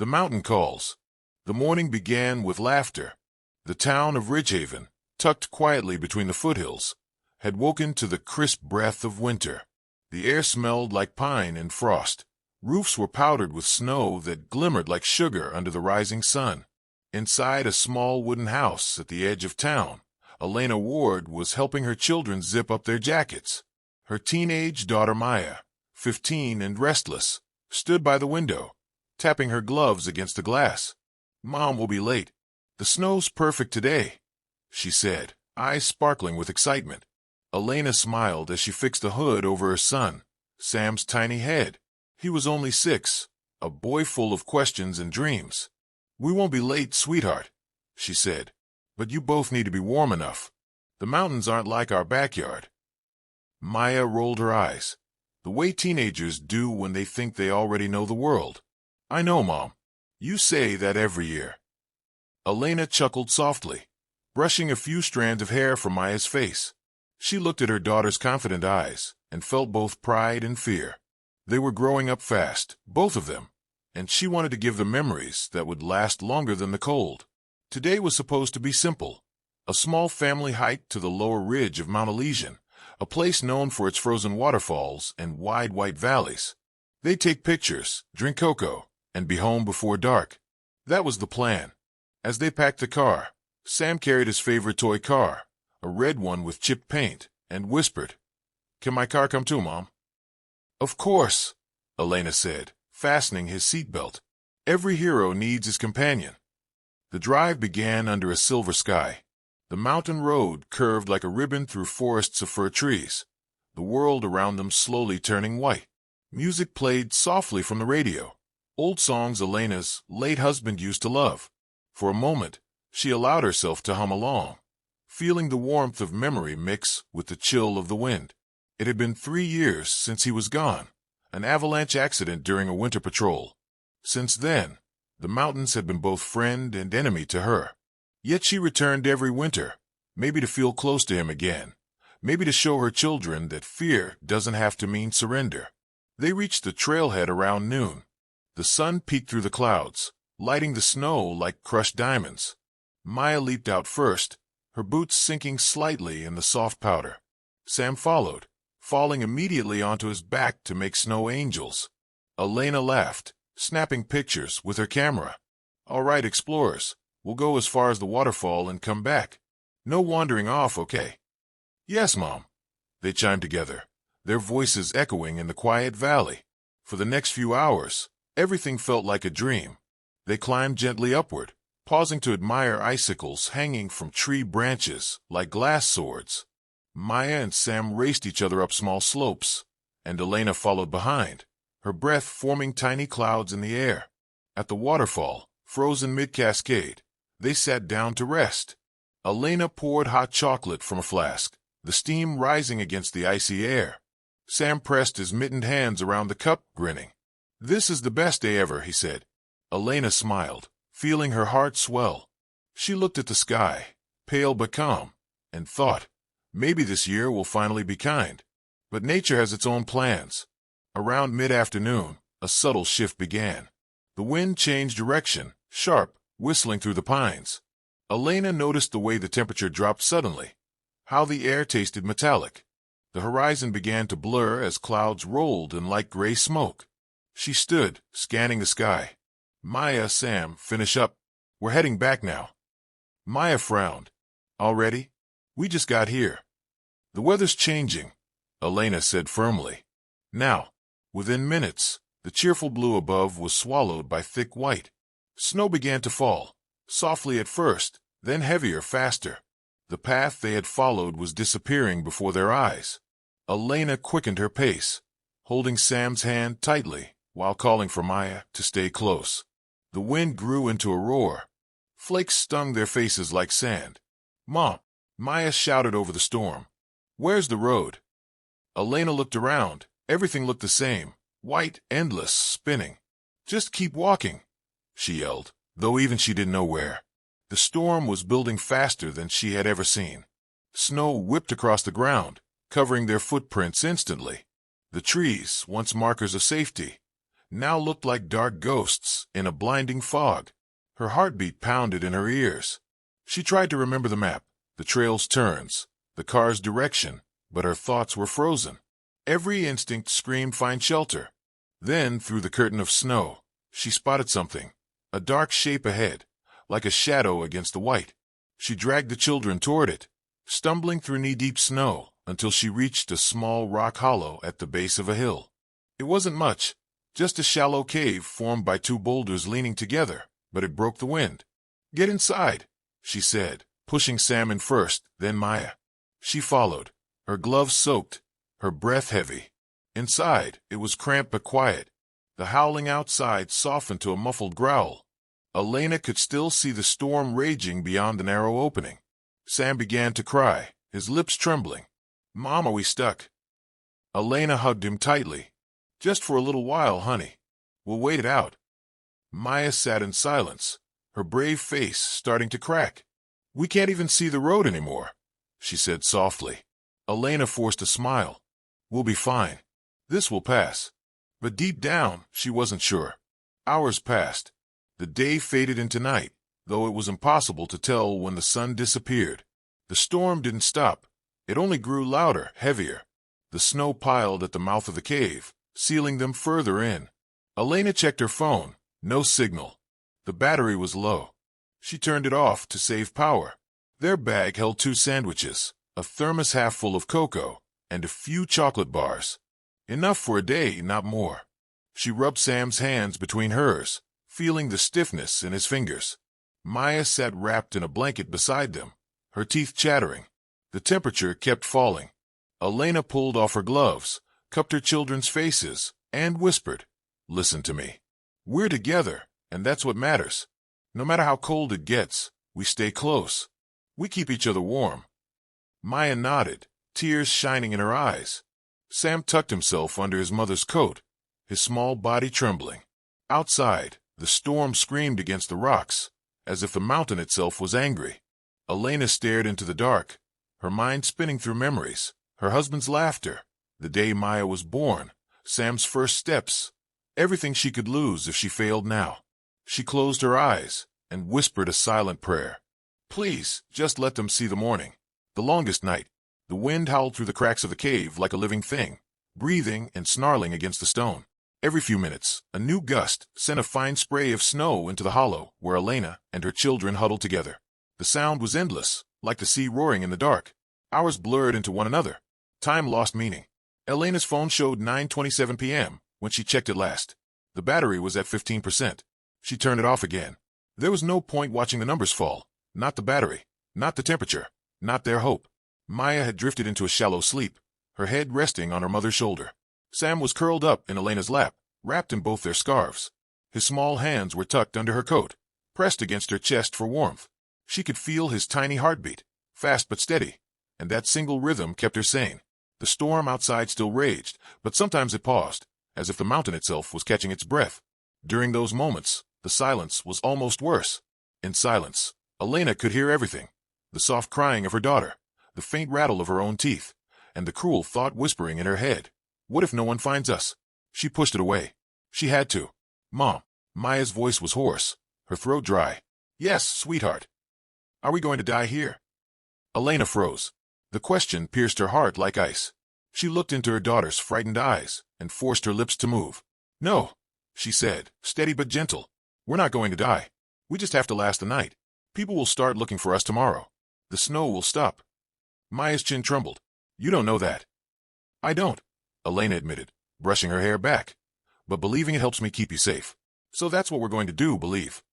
The mountain calls. The morning began with laughter. The town of Ridgehaven, tucked quietly between the foothills, had woken to the crisp breath of winter. The air smelled like pine and frost. Roofs were powdered with snow that glimmered like sugar under the rising sun. Inside a small wooden house at the edge of town, Elena Ward was helping her children zip up their jackets. Her teenage daughter Maya, 15 and restless, stood by the window, tapping her gloves against the glass. "Mom will be late. The snow's perfect today," she said, eyes sparkling with excitement. Elena smiled as she fixed the hood over her son, Sam's tiny head. He was only 6, a boy full of questions and dreams. "We won't be late, sweetheart," she said, "but you both need to be warm enough. The mountains aren't like our backyard." Maya rolled her eyes, the way teenagers do when they think they already know the world. "I know, Mom. You say that every year." Elena chuckled softly, brushing a few strands of hair from Maya's face. She looked at her daughter's confident eyes and felt both pride and fear. They were growing up fast, both of them, and she wanted to give them memories that would last longer than the cold. Today was supposed to be simple. A small family hike to the lower ridge of Mount Elysian, a place known for its frozen waterfalls and wide white valleys. They'd take pictures, drink cocoa, and be home before dark. That was the plan. As they packed the car, Sam carried his favorite toy car, a red one with chipped paint, and whispered, "Can my car come too, Mom?" "Of course," Elena said, fastening his seatbelt. "Every hero needs his companion." The drive began under a silver sky. The mountain road curved like a ribbon through forests of fir trees, the world around them slowly turning white. Music played softly from the radio, old songs Elena's late husband used to love. For a moment, she allowed herself to hum along, feeling the warmth of memory mix with the chill of the wind. It had been 3 years since he was gone, an avalanche accident during a winter patrol. Since then, the mountains had been both friend and enemy to her. Yet she returned every winter, maybe to feel close to him again, maybe to show her children that fear doesn't have to mean surrender. They reached the trailhead around noon. The sun peeked through the clouds, lighting the snow like crushed diamonds. Maya leaped out first, her boots sinking slightly in the soft powder. Sam followed, falling immediately onto his back to make snow angels. Elena laughed, snapping pictures with her camera. "All right, explorers. We'll go as far as the waterfall and come back. No wandering off, okay?" "Yes, Mom," they chimed together, their voices echoing in the quiet valley. For the next few hours, everything felt like a dream. They climbed gently upward, pausing to admire icicles hanging from tree branches like glass swords. Maya and Sam raced each other up small slopes, and Elena followed behind, her breath forming tiny clouds in the air. At the waterfall, frozen mid-cascade, they sat down to rest. Elena poured hot chocolate from a flask, the steam rising against the icy air. Sam pressed his mittened hands around the cup, grinning. "This is the best day ever," he said. Elena smiled, feeling her heart swell. She looked at the sky, pale but calm, and thought, maybe this year will finally be kind. But nature has its own plans. Around mid-afternoon, a subtle shift began. The wind changed direction, sharp, whistling through the pines. Elena noticed the way the temperature dropped suddenly, how the air tasted metallic. The horizon began to blur as clouds rolled in light gray smoke. She stood, scanning the sky. "Maya, Sam, finish up. We're heading back now." Maya frowned. "Already? We just got here." "The weather's changing," Elena said firmly. Now, within minutes, the cheerful blue above was swallowed by thick white. Snow began to fall, softly at first, then heavier, faster. The path they had followed was disappearing before their eyes. Elena quickened her pace, holding Sam's hand tightly while calling for Maya to stay close. The wind grew into a roar. Flakes stung their faces like sand. "Mom," Maya shouted over the storm. "Where's the road?" Elena looked around. Everything looked the same, white, endless, spinning. "Just keep walking," she yelled, though even she didn't know where. The storm was building faster than she had ever seen. Snow whipped across the ground, covering their footprints instantly. The trees, once markers of safety, now looked like dark ghosts in a blinding fog. Her heartbeat pounded in her ears. She tried to remember the map, the trail's turns, the car's direction, but her thoughts were frozen. Every instinct screamed find shelter. Then, through the curtain of snow, she spotted something, a dark shape ahead, like a shadow against the white. She dragged the children toward it, stumbling through knee-deep snow until she reached a small rock hollow at the base of a hill. It wasn't much, just a shallow cave formed by two boulders leaning together, but it broke the wind. "Get inside," she said, pushing Sam in first, then Maya. She followed, her gloves soaked, her breath heavy. Inside, it was cramped but quiet. The howling outside softened to a muffled growl. Elena could still see the storm raging beyond the narrow opening. Sam began to cry, his lips trembling. "Mom, are we stuck?" Elena hugged him tightly. "Just for a little while, honey. We'll wait it out." Maya sat in silence, her brave face starting to crack. "We can't even see the road anymore," she said softly. Elena forced a smile. "We'll be fine. This will pass." But deep down, she wasn't sure. Hours passed. The day faded into night, though it was impossible to tell when the sun disappeared. The storm didn't stop. It only grew louder, heavier. The snow piled at the mouth of the cave, sealing them further in. Elena checked her phone. No signal. The battery was low. She turned it off to save power. Their bag held 2 sandwiches, a thermos half full of cocoa, and a few chocolate bars. Enough for a day, not more. She rubbed Sam's hands between hers, feeling the stiffness in his fingers. Maya sat wrapped in a blanket beside them, her teeth chattering. The temperature kept falling. Elena pulled off her gloves, cupped her children's faces, and whispered, "Listen to me. We're together, and that's what matters. No matter how cold it gets, we stay close. We keep each other warm." Maya nodded, tears shining in her eyes. Sam tucked himself under his mother's coat, his small body trembling. Outside, the storm screamed against the rocks, as if the mountain itself was angry. Elena stared into the dark, her mind spinning through memories, her husband's laughter, the day Maya was born, Sam's first steps, everything she could lose if she failed now. She closed her eyes and whispered a silent prayer. "Please, just let them see the morning, the longest night." The wind howled through the cracks of the cave like a living thing, breathing and snarling against the stone. Every few minutes, a new gust sent a fine spray of snow into the hollow where Elena and her children huddled together. The sound was endless, like the sea roaring in the dark. Hours blurred into one another. Time lost meaning. Elena's phone showed 9:27 p.m. when she checked it last. The battery was at 15%. She turned it off again. There was no point watching the numbers fall. Not the battery, not the temperature, not their hope. Maya had drifted into a shallow sleep, her head resting on her mother's shoulder. Sam was curled up in Elena's lap, wrapped in both their scarves. His small hands were tucked under her coat, pressed against her chest for warmth. She could feel his tiny heartbeat, fast but steady, and that single rhythm kept her sane. The storm outside still raged, but sometimes it paused, as if the mountain itself was catching its breath. During those moments, the silence was almost worse. In silence, Elena could hear everything: the soft crying of her daughter, the faint rattle of her own teeth, and the cruel thought whispering in her head. What if no one finds us? She pushed it away. She had to. "Mom." Maya's voice was hoarse, her throat dry. "Yes, sweetheart." "Are we going to die here?" Elena froze. The question pierced her heart like ice. She looked into her daughter's frightened eyes and forced her lips to move. "No," she said, steady but gentle. "We're not going to die. We just have to last the night. People will start looking for us tomorrow. The snow will stop." Maya's chin trembled. "You don't know that." "I don't," Elena admitted, brushing her hair back. "But believing it helps me keep you safe. So that's what we're going to do, believe."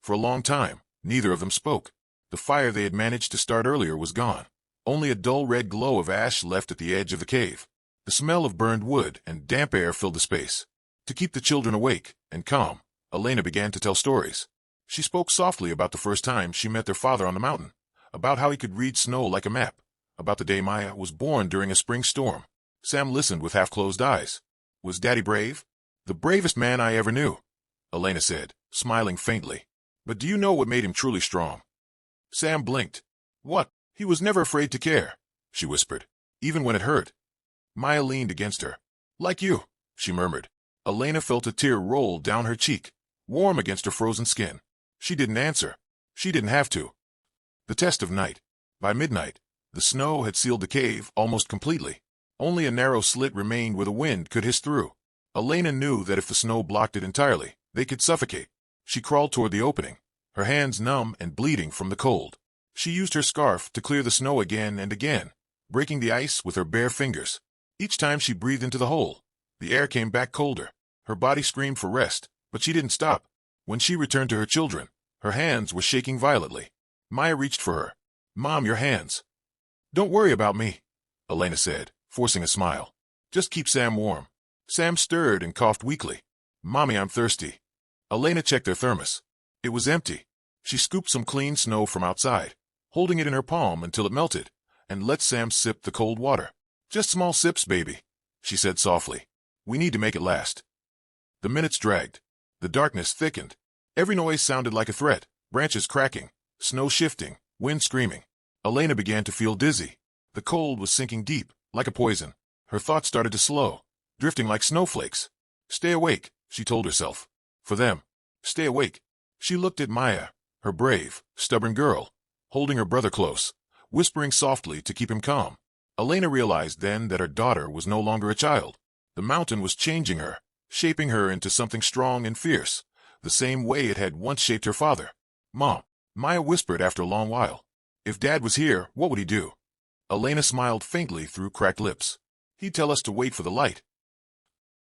For a long time, neither of them spoke. The fire they had managed to start earlier was gone. Only a dull red glow of ash left at the edge of the cave. The smell of burned wood and damp air filled the space. To keep the children awake and calm, Elena began to tell stories. She spoke softly about the first time she met their father on the mountain, about how he could read snow like a map, about the day Maya was born during a spring storm. Sam listened with half-closed eyes. "Was Daddy brave?" "The bravest man I ever knew," Elena said, smiling faintly. "But do you know what made him truly strong?" Sam blinked. "What?" "He was never afraid to care," she whispered, "even when it hurt." Maya leaned against her. "Like you," she murmured. Elena felt a tear roll down her cheek, warm against her frozen skin. She didn't answer. She didn't have to. The test of night. By midnight, the snow had sealed the cave almost completely. Only a narrow slit remained where the wind could hiss through. Elena knew that if the snow blocked it entirely, they could suffocate. She crawled toward the opening, her hands numb and bleeding from the cold. She used her scarf to clear the snow again and again, breaking the ice with her bare fingers. Each time she breathed into the hole, the air came back colder. Her body screamed for rest, but she didn't stop. When she returned to her children, her hands were shaking violently. Maya reached for her. "Mom, your hands." "Don't worry about me," Elena said, forcing a smile. "Just keep Sam warm." Sam stirred and coughed weakly. "Mommy, I'm thirsty." Elena checked their thermos. It was empty. She scooped some clean snow from outside, holding it in her palm until it melted, and let Sam sip the cold water. "Just small sips, baby," she said softly. "We need to make it last." The minutes dragged. The darkness thickened. Every noise sounded like a threat, branches cracking, snow shifting, wind screaming. Elena began to feel dizzy. The cold was sinking deep, like a poison. Her thoughts started to slow, drifting like snowflakes. "Stay awake," she told herself. "For them. Stay awake." She looked at Maya, her brave, stubborn girl, holding her brother close, whispering softly to keep him calm. Elena realized then that her daughter was no longer a child. The mountain was changing her, shaping her into something strong and fierce, the same way it had once shaped her father. "Mom," Maya whispered after a long while. "If Dad was here, what would he do?" Elena smiled faintly through cracked lips. "He'd tell us to wait for the light."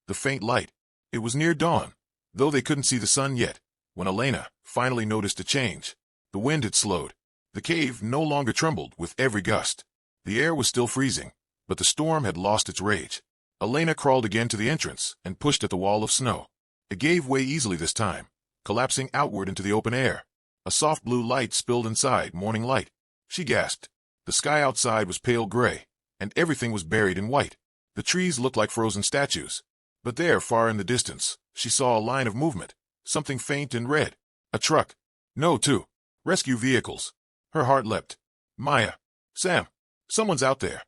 The faint light. It was near dawn, though they couldn't see the sun yet, when Elena finally noticed a change. The wind had slowed. The cave no longer trembled with every gust. The air was still freezing, but the storm had lost its rage. Elena crawled again to the entrance and pushed at the wall of snow. It gave way easily this time, collapsing outward into the open air. A soft blue light spilled inside, morning light. She gasped. The sky outside was pale gray, and everything was buried in white. The trees looked like frozen statues. But there, far in the distance, she saw a line of movement, something faint and red. A truck. No, two. Rescue vehicles. Her heart leapt. "Maya. Sam. Someone's out there."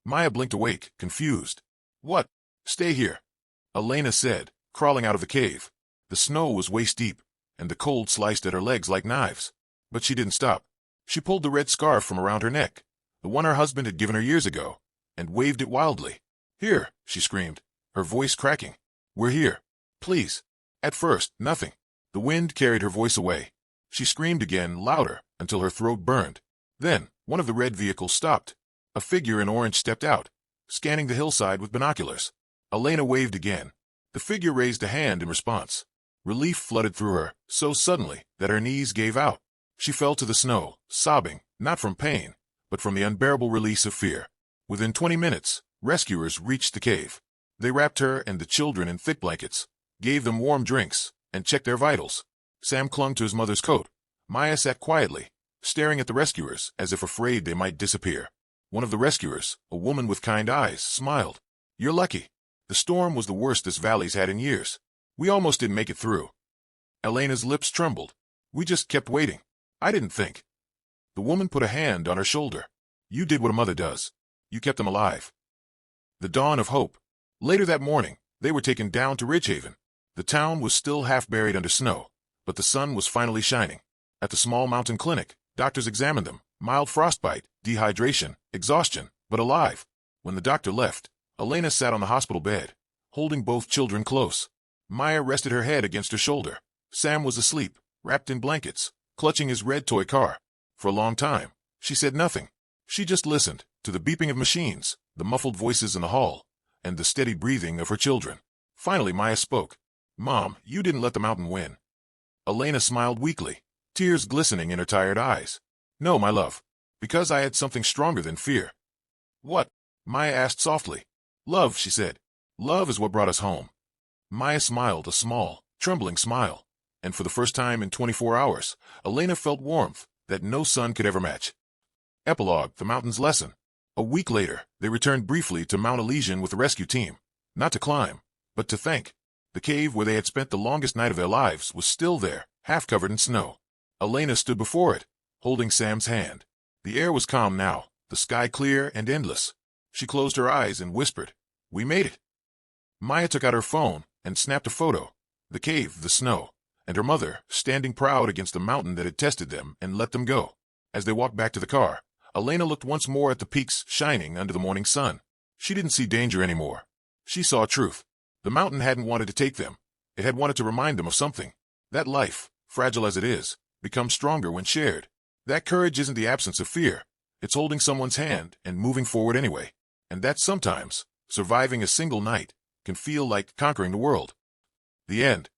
Maya blinked awake, confused. "What?" "Stay here," Elena said, crawling out of the cave. The snow was waist-deep, and the cold sliced at her legs like knives. But she didn't stop. She pulled the red scarf from around her neck, the one her husband had given her years ago, and waved it wildly. "Here," she screamed, her voice cracking. "We're here. Please." At first, nothing. The wind carried her voice away. She screamed again, louder, until her throat burned. Then, one of the red vehicles stopped. A figure in orange stepped out, scanning the hillside with binoculars. Elena waved again. The figure raised a hand in response. Relief flooded through her, so suddenly that her knees gave out. She fell to the snow, sobbing, not from pain, but from the unbearable release of fear. Within 20 minutes, rescuers reached the cave. They wrapped her and the children in thick blankets, gave them warm drinks, and checked their vitals. Sam clung to his mother's coat. Maya sat quietly, staring at the rescuers as if afraid they might disappear. One of the rescuers, a woman with kind eyes, smiled. "You're lucky. The storm was the worst this valley's had in years. We almost didn't make it through." Elena's lips trembled. "We just kept waiting. I didn't think." The woman put a hand on her shoulder. "You did what a mother does. You kept them alive." The dawn of hope. Later that morning, they were taken down to Ridgehaven. The town was still half buried under snow, but the sun was finally shining. At the small mountain clinic, doctors examined them. Mild frostbite, dehydration, exhaustion, but alive. When the doctor left, Elena sat on the hospital bed, holding both children close. Maya rested her head against her shoulder. Sam was asleep, wrapped in blankets, clutching his red toy car. For a long time, she said nothing. She just listened to the beeping of machines, the muffled voices in the hall, and the steady breathing of her children. Finally, Maya spoke. "Mom, you didn't let the mountain win." Elena smiled weakly, tears glistening in her tired eyes. "No, my love, because I had something stronger than fear." "What?" Maya asked softly. "Love," she said. "Love is what brought us home." Maya smiled, a small, trembling smile, and for the first time in 24 hours, Elena felt warmth that no sun could ever match. Epilogue: The Mountain's Lesson. A week later, they returned briefly to Mount Elysian with the rescue team, not to climb, but to thank. The cave where they had spent the longest night of their lives was still there, half covered in snow. Elena stood before it, holding Sam's hand. The air was calm now, the sky clear and endless. She closed her eyes and whispered, "We made it." Maya took out her phone and snapped a photo. The cave, the snow, and her mother, standing proud against the mountain that had tested them and let them go. As they walked back to the car, Elena looked once more at the peaks shining under the morning sun. She didn't see danger anymore. She saw truth. The mountain hadn't wanted to take them. It had wanted to remind them of something. That life, fragile as it is, becomes stronger when shared. That courage isn't the absence of fear. It's holding someone's hand and moving forward anyway. And that sometimes, surviving a single night, can feel like conquering the world. The end.